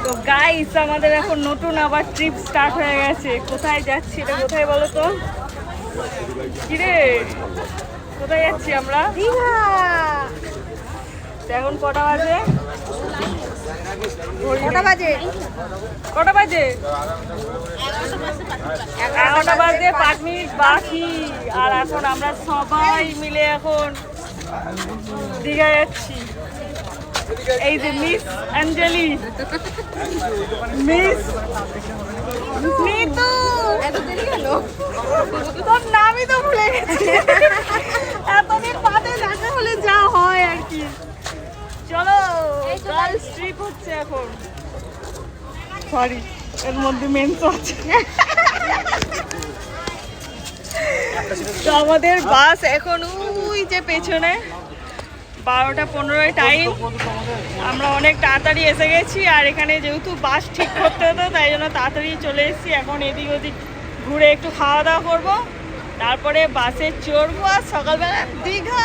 তো গাইস আমাদের এখন নতুন আবার ট্রিপ স্টার্ট হয়ে গেছে। কোথায় যাচ্ছি এটা কোথায় বলো তো? কিরে কোথায় যাচ্ছি আমরা? দীঘা। এখন কটা বাজে? কটা বাজে? 11টা বাজে 5 মিনিট বাকি। আর এখন আমরা সবাই মিলে এখন দীঘা যাচ্ছি। এই যে মিস অঞ্জলি, মিস নিতু, তোর নামই তো ভুলে গেছি। এতদিন বাদে দেখা হলে যা হয় আর কি। চলো গার্লস ট্রিপ হচ্ছে এখন। সরি এর মধ্যে মেন্স আছে। তো আমাদের বাস এখন ওই যে পেছনে 12টা 15 টাইম। আমরা অনেক তাড়াতাড়ি এসে গেছি আর এখানে যেহেতু বাস ঠিক করতে হতো তাই জন্য তাড়াতাড়ি চলে এসেছি। এখন এদিক ওদিক ঘুরে একটু খাওয়া দাওয়া করবো, তারপরে বাসে চড়বো আর সকালবেলা দীঘা।